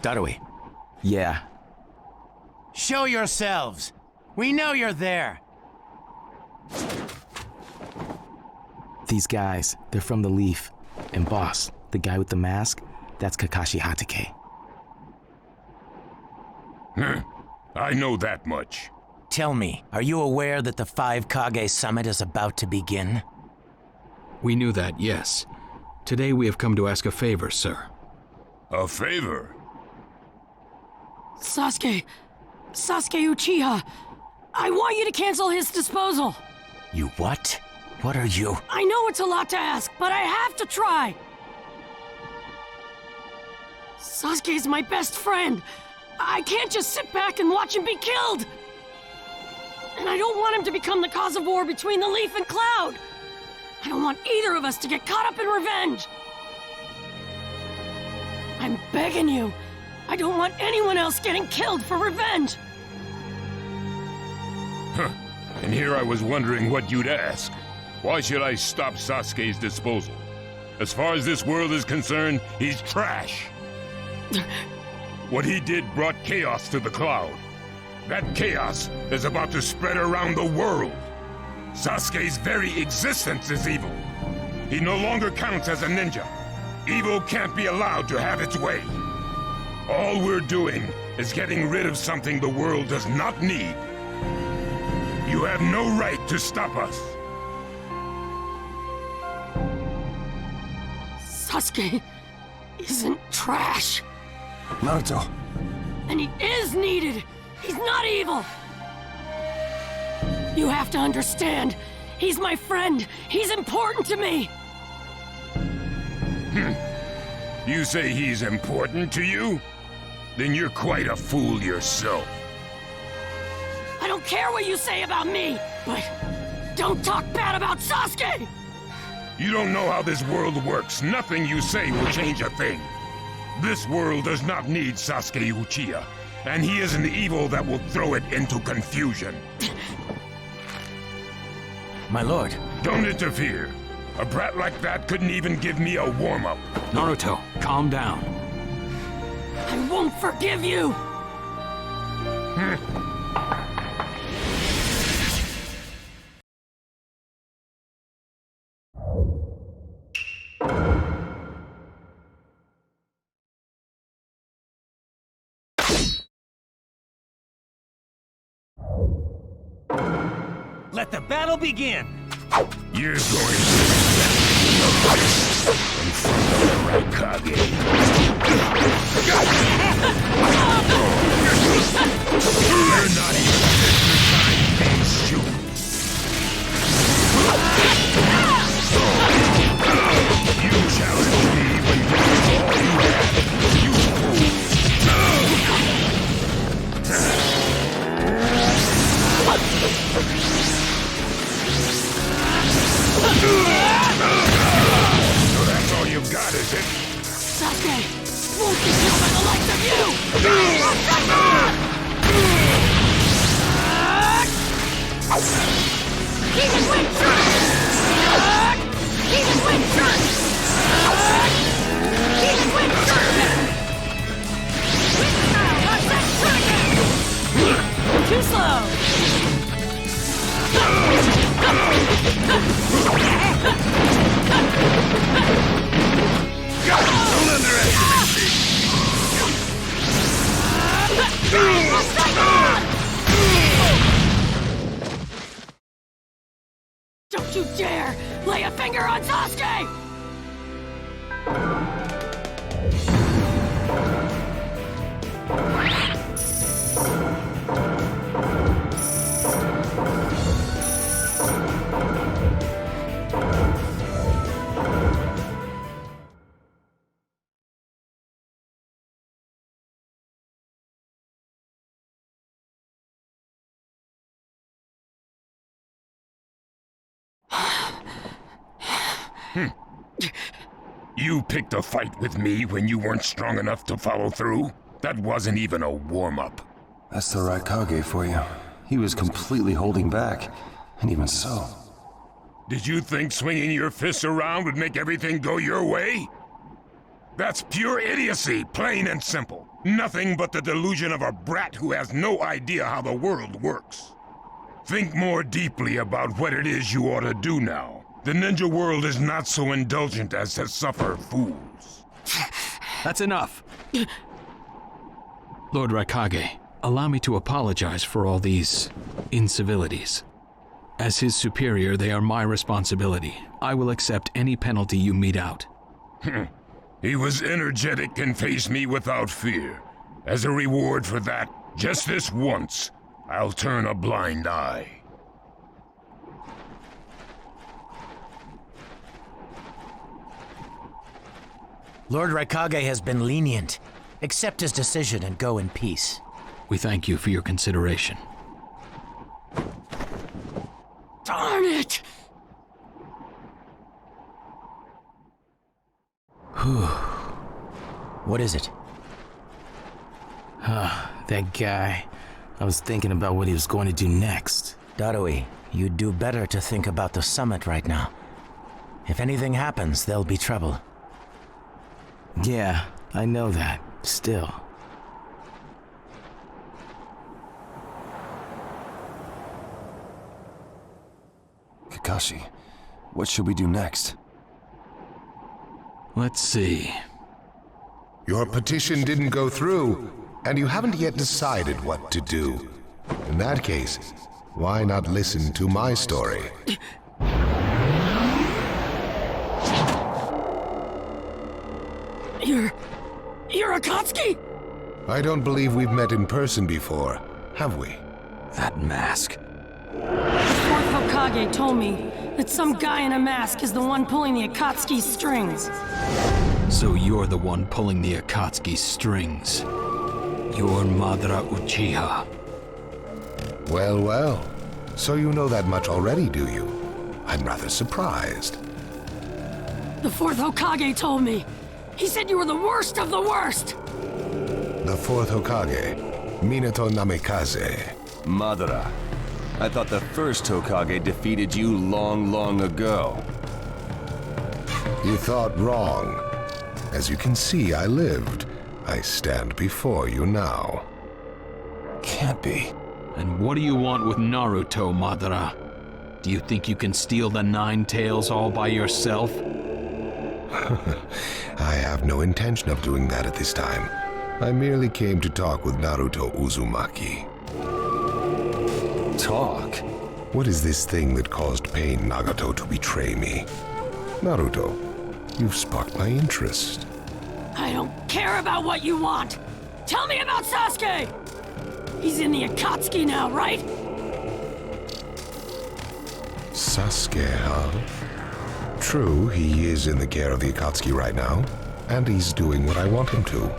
That way. Yeah. Show yourselves. We know you're there. These guys, they're from the Leaf. And boss, the guy with the mask, that's Kakashi Hatake. I know that much. Tell me, are you aware that the Five Kage Summit is about to begin? We knew that, yes. Today we have come to ask a favor, sir. A favor? Sasuke Uchiha, I want you to cancel his disposal. You what? What are you? I know it's a lot to ask, but I have to try. Sasuke's my best friend. I can't just sit back and watch him be killed. And I don't want him to become the cause of war between the Leaf and Cloud. I don't want either of us to get caught up in revenge. I'm begging you. I don't want anyone else getting killed for revenge. And here I was wondering what you'd ask. Why should I stop Sasuke's disposal? As far as this world is concerned, he's trash. What he did brought chaos to the Cloud. That chaos is about to spread around the world. Sasuke's very existence is evil. He no longer counts as a ninja. Evil can't be allowed to have its way. All we're doing is getting rid of something the world does not need. You have no right to stop us. Sasuke isn't trash. Naruto. And he is needed. He's not evil. You have to understand. He's my friend. He's important to me. You say he's important to you? Then you're quite a fool yourself. I don't care what you say about me, but don't talk bad about Sasuke! You don't know how this world works. Nothing you say will change a thing. This world does not need Sasuke Uchiha, and he is an evil that will throw it into confusion. My lord. Don't interfere. A brat like that couldn't even give me a warm-up. Naruto, calm down. I won't forgive you! Let the battle begin! You're going to in front of the Raikage. You're not even fit to tie these shoes. You challenged me when this is all you had. You fool. So that's all you've got, is it? Sasuke won't be killed by the likes of you! Demon Wind Shot! Demon Wind Shot! Demon Wind Shot! Wind Style Attack Dragon! Too slow! Don't underestimate me! Don't you dare lay a finger on Sasuke! You picked a fight with me when you weren't strong enough to follow through? That wasn't even a warm-up. That's the Raikage for you. He was completely holding back, and even so. Did you think swinging your fists around would make everything go your way? That's pure idiocy, plain and simple. Nothing but the delusion of a brat who has no idea how the world works. Think more deeply about what it is you ought to do now. The ninja world is not so indulgent as to suffer fools. That's enough. Lord Raikage, allow me to apologize for all these incivilities. As his superior, they are my responsibility. I will accept any penalty you mete out. He was energetic and faced me without fear. As a reward for that, just this once, I'll turn a blind eye. Lord Raikage has been lenient. Accept his decision and go in peace. We thank you for your consideration. Darn it! What is it? That guy. I was thinking about what he was going to do next. Darui, you'd do better to think about the summit right now. If anything happens, there'll be trouble. Yeah, I know that. Still. Kakashi, what should we do next? Let's see. Your petition didn't go through, and you haven't yet decided what to do. In that case, why not listen to my story? You're Akatsuki? I don't believe we've met in person before, have we? That mask. The fourth Hokage told me that some guy in a mask is the one pulling the Akatsuki strings. So you're the one pulling the Akatsuki strings. You're Madara Uchiha. Well, well. So you know that much already, do you? I'm rather surprised. The fourth Hokage told me. He said you were the worst of the worst. The fourth Hokage, Minato Namikaze. Madara. I thought the first Hokage defeated you long ago. You thought wrong. As you can see, I lived. I stand before you now. Can't be. And what do you want with Naruto, Madara? Do you think you can steal the Nine Tails all by yourself? I have no intention of doing that at this time. I merely came to talk with Naruto Uzumaki. Talk? What is this thing that caused Pain Nagato to betray me? Naruto, you've sparked my interest. I don't care about what you want. Tell me about Sasuke. He's in the Akatsuki now, right? Sasuke, huh? True, he is in the care of the Akatsuki right now, and he's doing what I want him to.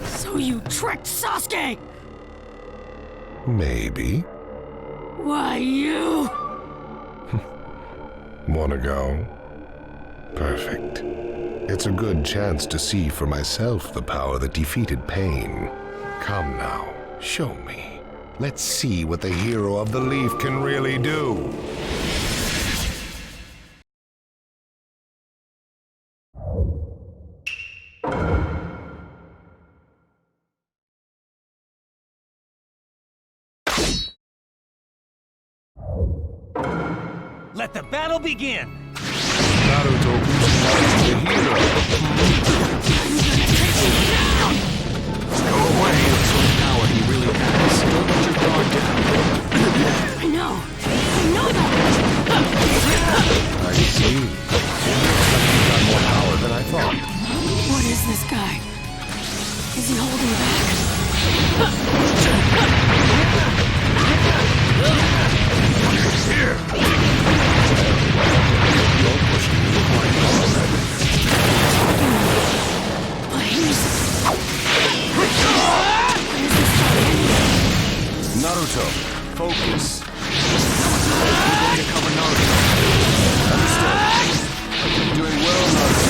So you tricked Sasuke! Maybe. Why, you... Wanna go? Perfect. It's a good chance to see for myself the power that defeated Pain. Come now, show me. Let's see what the hero of the leaf can really do. Let the battle begin! Naruto Uzumaki, the hero. Go away! That's what power he really has. Put your guard down. I know that! I see. Looks like you've got more power than I thought. What is this guy? Is he holding back? Here! Naruto, focus. We're going to cover Naruto. Understood. You're doing well, Naruto.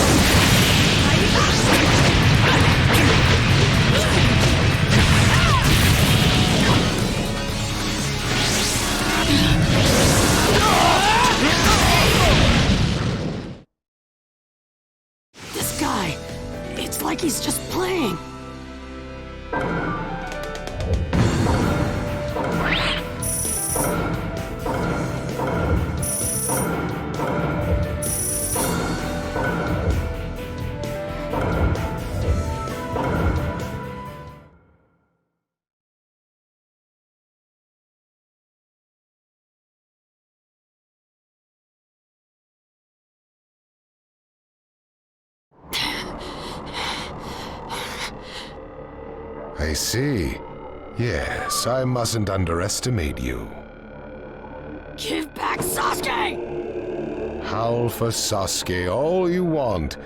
saying? I see. Yes, I mustn't underestimate you. Give back Sasuke! Howl for Sasuke all you want,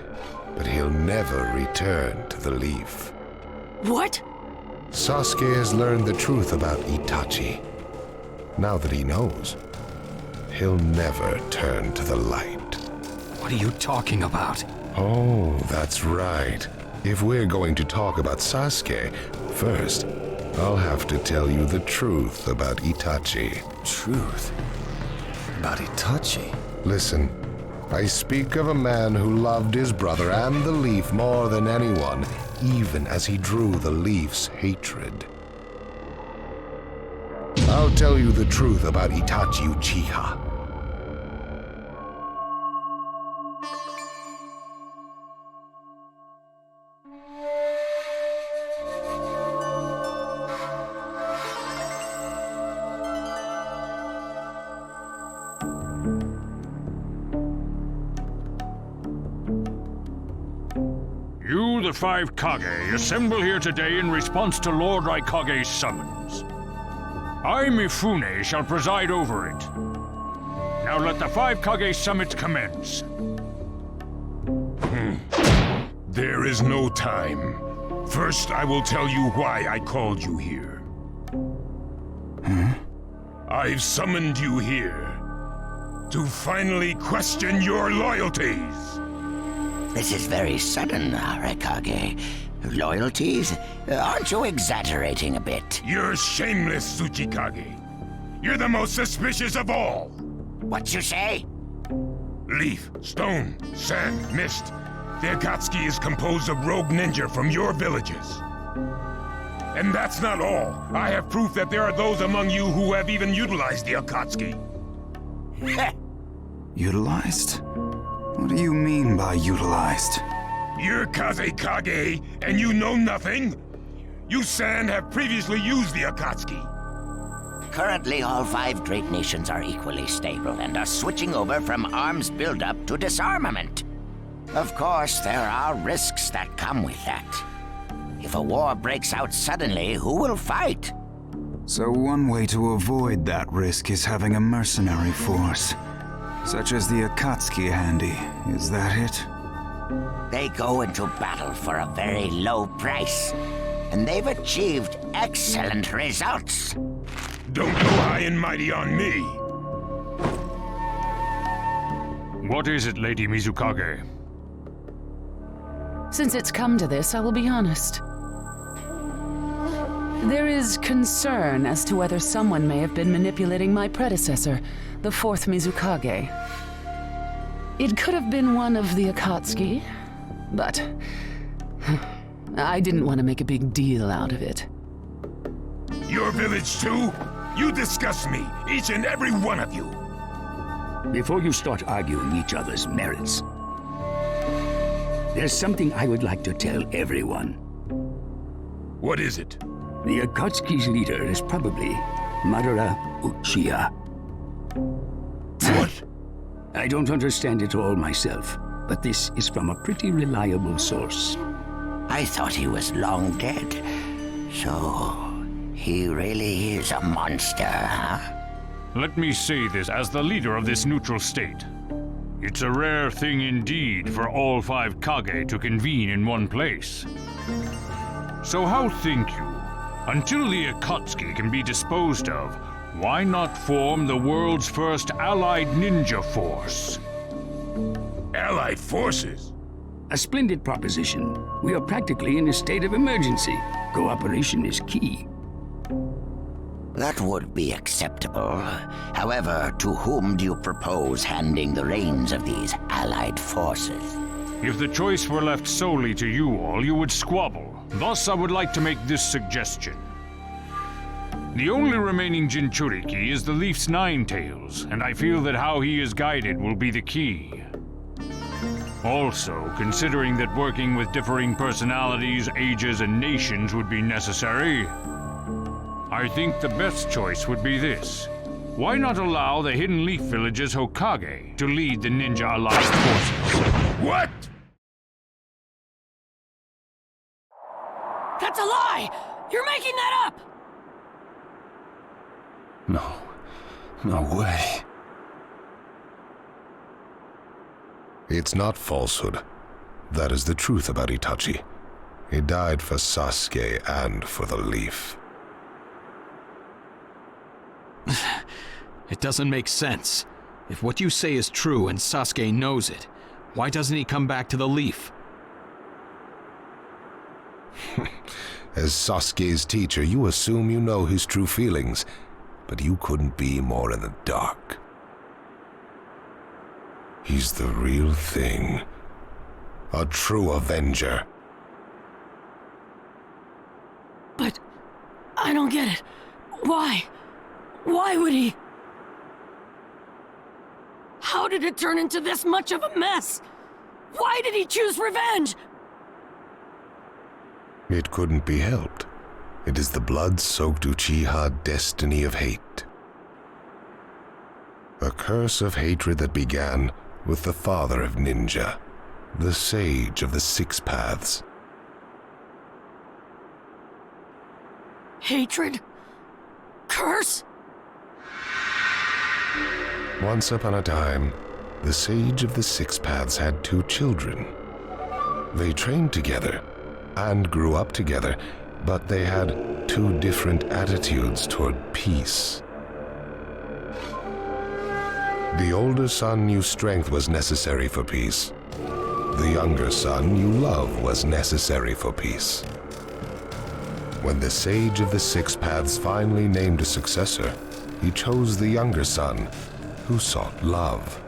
but he'll never return to the Leaf. What? Sasuke has learned the truth about Itachi. Now that he knows, he'll never turn to the light. What are you talking about? Oh, that's right. If we're going to talk about Sasuke, first, I'll have to tell you the truth about Itachi. Truth? About Itachi? Listen, I speak of a man who loved his brother and the Leaf more than anyone, even as he drew the Leaf's hatred. I'll tell you the truth about Itachi Uchiha. You, the five Kage, assemble here today in response to Lord Raikage's summons. I, Mifune, shall preside over it. Now let the five Kage summit commence. There is no time. First, I will tell you why I called you here. I've summoned you here to finally question your loyalties. This is very sudden, Raikage. Loyalties? Aren't you exaggerating a bit? You're shameless, Tsuchikage. You're the most suspicious of all. What you say? Leaf, stone, sand, mist. The Akatsuki is composed of rogue ninja from your villages. And that's not all. I have proof that there are those among you who have even utilized the Akatsuki. Utilized? What do you mean by utilized? You're Kazekage, and you know nothing? You San have previously used the Akatsuki. Currently, all five great nations are equally stable and are switching over from arms buildup to disarmament. Of course, there are risks that come with that. If a war breaks out suddenly, who will fight? So one way to avoid that risk is having a mercenary force. Such as the Akatsuki handy, is that it? They go into battle for a very low price, and they've achieved excellent results. Don't go high and mighty on me. What is it, Lady Mizukage? Since it's come to this, I will be honest. There is concern as to whether someone may have been manipulating my predecessor, the fourth Mizukage. It could have been one of the Akatsuki, but I didn't want to make a big deal out of it. Your village too? You disgust me, each and every one of you. Before you start arguing each other's merits, there's something I would like to tell everyone. What is it? The Akatsuki's leader is probably Madara Uchiha. What? I don't understand it all myself, but this is from a pretty reliable source. I thought he was long dead. So, he really is a monster, huh? Let me say this as the leader of this neutral state. It's a rare thing indeed for all five Kage to convene in one place. So how think you? Until the Akatsuki can be disposed of, why not form the world's first allied ninja force? Allied forces? A splendid proposition. We are practically in a state of emergency. Cooperation is key. That would be acceptable. However, to whom do you propose handing the reins of these allied forces? If the choice were left solely to you all, you would squabble. Thus, I would like to make this suggestion. The only remaining Jinchuriki is the Leaf's Nine Tails, and I feel that how he is guided will be the key. Also, considering that working with differing personalities, ages, and nations would be necessary, I think the best choice would be this. Why not allow the Hidden Leaf Village's Hokage to lead the Ninja Alliance forces? What? That's a lie! You're making that up! No way. It's not falsehood. That is the truth about Itachi. He died for Sasuke and for the Leaf. It doesn't make sense. If what you say is true and Sasuke knows it, why doesn't he come back to the Leaf? As Sasuke's teacher, you assume you know his true feelings, but you couldn't be more in the dark. He's the real thing. A true Avenger. But I don't get it. Why? Why would he? How did it turn into this much of a mess? Why did he choose revenge? It couldn't be helped. It is the blood-soaked Uchiha destiny of hate. A curse of hatred that began with the father of ninja, the sage of the Six Paths. Hatred? Curse? Once upon a time, the sage of the Six Paths had two children. They trained together and grew up together, but they had two different attitudes toward peace. The older son knew strength was necessary for peace. The younger son knew love was necessary for peace. When the sage of the Six Paths finally named a successor, he chose the younger son, who sought love.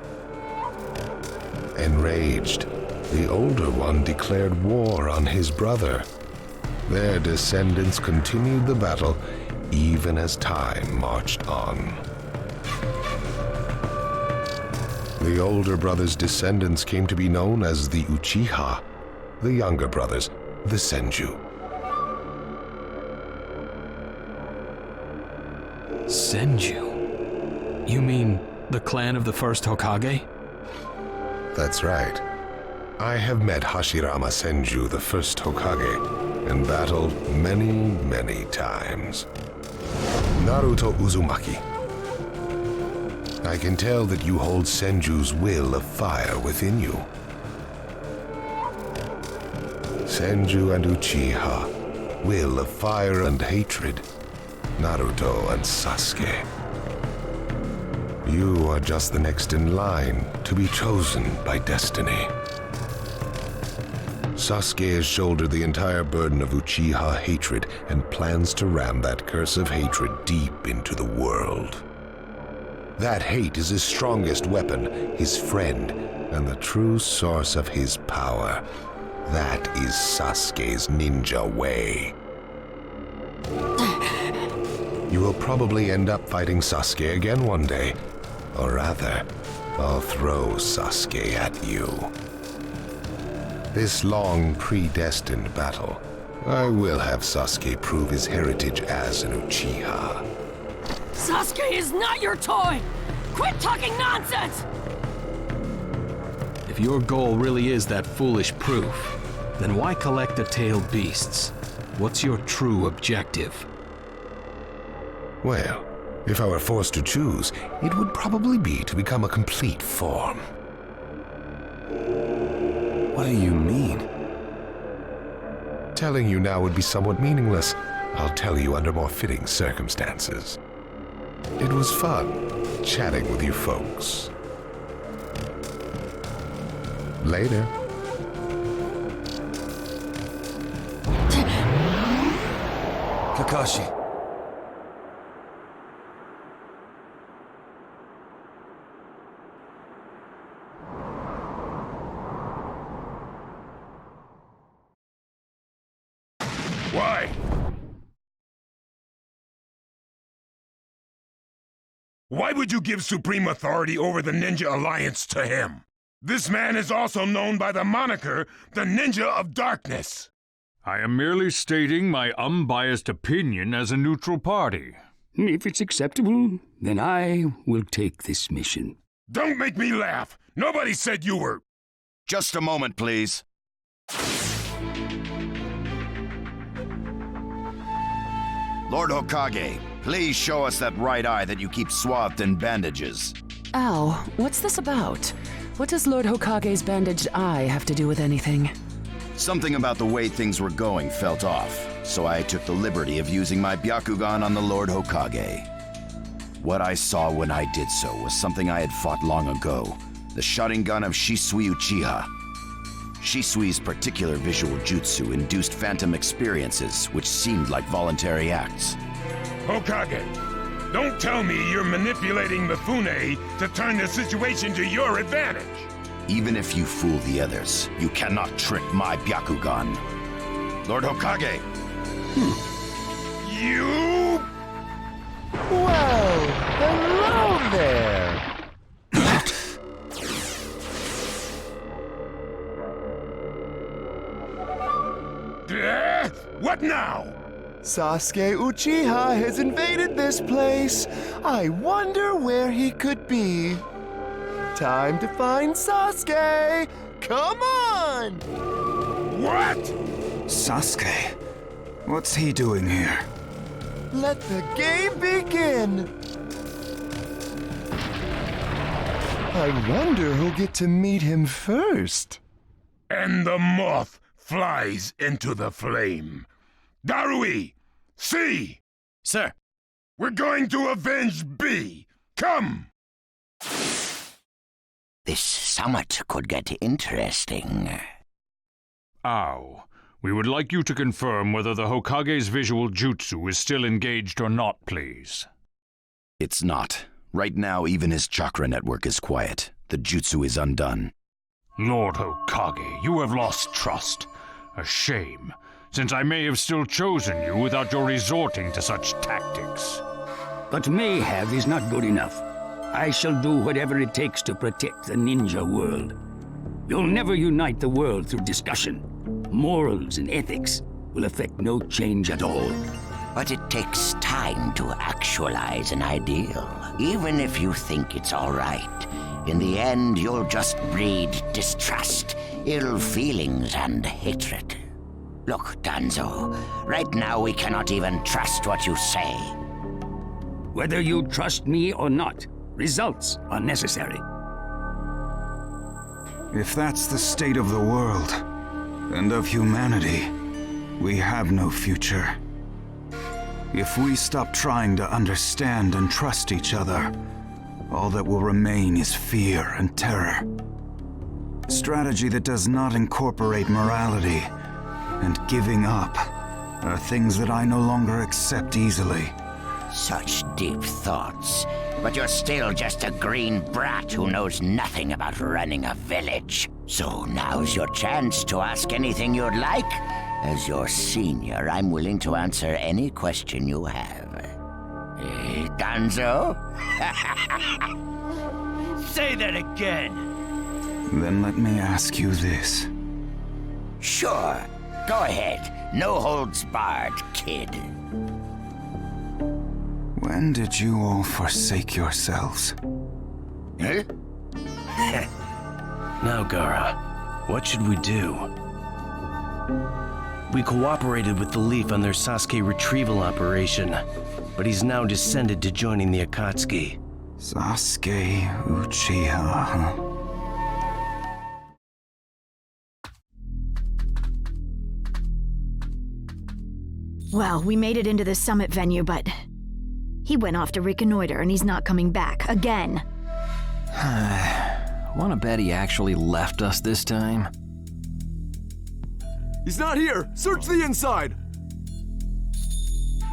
Enraged, the older one declared war on his brother. Their descendants continued the battle even as time marched on. The older brother's descendants came to be known as the Uchiha, the younger brothers, the Senju. Senju? You mean the clan of the first Hokage? That's right. I have met Hashirama Senju, the first Hokage, and battled many, many times. Naruto Uzumaki. I can tell that you hold Senju's will of fire within you. Senju and Uchiha, will of fire and hatred. Naruto and Sasuke. You are just the next in line to be chosen by destiny. Sasuke has shouldered the entire burden of Uchiha hatred and plans to ram that curse of hatred deep into the world. That hate is his strongest weapon, his friend, and the true source of his power. That is Sasuke's ninja way. You will probably end up fighting Sasuke again one day. Or rather, I'll throw Sasuke at you. This long, predestined battle, I will have Sasuke prove his heritage as an Uchiha. Sasuke is not your toy! Quit talking nonsense! If your goal really is that foolish proof, then why collect the tailed beasts? What's your true objective? Well, if I were forced to choose, it would probably be to become a complete form. What do you mean? Telling you now would be somewhat meaningless. I'll tell you under more fitting circumstances. It was fun chatting with you folks. Later. Kakashi. Why? Why would you give supreme authority over the Ninja Alliance to him? This man is also known by the moniker, the Ninja of Darkness. I am merely stating my unbiased opinion as a neutral party. If it's acceptable, then I will take this mission. Don't make me laugh. Nobody said you were... Just a moment, please. Lord Hokage, please show us that right eye that you keep swathed in bandages. Ow, what's this about? What does Lord Hokage's bandaged eye have to do with anything? Something about the way things were going felt off, so I took the liberty of using my Byakugan on the Lord Hokage. What I saw when I did so was something I had fought long ago, the Sharingan of Shisui Uchiha. Shisui's particular visual jutsu induced phantom experiences which seemed like voluntary acts. Hokage, don't tell me you're manipulating Mifune to turn the situation to your advantage. Even if you fool the others, you cannot trick my Byakugan. Lord Hokage! You... Whoa! Hello there! What now? Sasuke Uchiha has invaded this place. I wonder where he could be. Time to find Sasuke! Come on! What? Sasuke? What's he doing here? Let the game begin! I wonder who'll get to meet him first. And the moth flies into the flame. Darui! C! Sir! We're going to avenge B! Come! This summit could get interesting. Ow. We would like you to confirm whether the Hokage's visual jutsu is still engaged or not, please. It's not. Right now, even his chakra network is quiet. The jutsu is undone. Lord Hokage, you have lost trust. A shame, since I may have still chosen you without your resorting to such tactics. But may have is not good enough. I shall do whatever it takes to protect the ninja world. You'll never unite the world through discussion. Morals and ethics will affect no change at all. But it takes time to actualize an ideal. Even if you think it's all right, in the end you'll just breed distrust, ill feelings, and hatred. Look, Danzo, right now we cannot even trust what you say. Whether you trust me or not, results are necessary. If that's the state of the world, and of humanity, we have no future. If we stop trying to understand and trust each other, all that will remain is fear and terror. Strategy that does not incorporate morality and giving up are things that I no longer accept easily. Such deep thoughts, but you're still just a green brat who knows nothing about running a village. So now's your chance to ask anything you'd like. As your senior, I'm willing to answer any question you have. Danzo? Say that again! Then let me ask you this. Sure. Go ahead. No holds barred, kid. When did you all forsake yourselves? Huh? Now, Gaara, what should we do? We cooperated with the Leaf on their Sasuke retrieval operation, but he's now descended to joining the Akatsuki. Sasuke Uchiha, huh? Well, we made it into the summit venue, but he went off to reconnoiter and he's not coming back again. Wanna bet he actually left us this time? He's not here! Search the inside!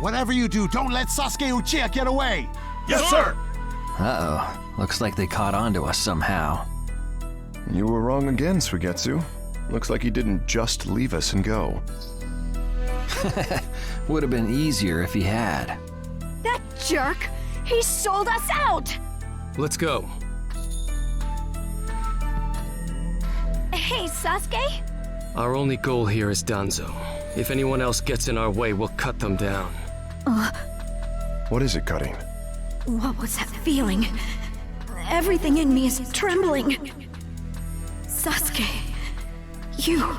Whatever you do, don't let Sasuke Uchiha get away! Yes, sir! Uh-oh. Looks like they caught on to us somehow. You were wrong again, Suigetsu. Looks like he didn't just leave us and go. Would have been easier if he had. That jerk! He sold us out! Let's go. Hey, Sasuke? Our only goal here is Danzo. If anyone else gets in our way, we'll cut them down. What is it cutting? What was that feeling? Everything in me is trembling. Sasuke, you...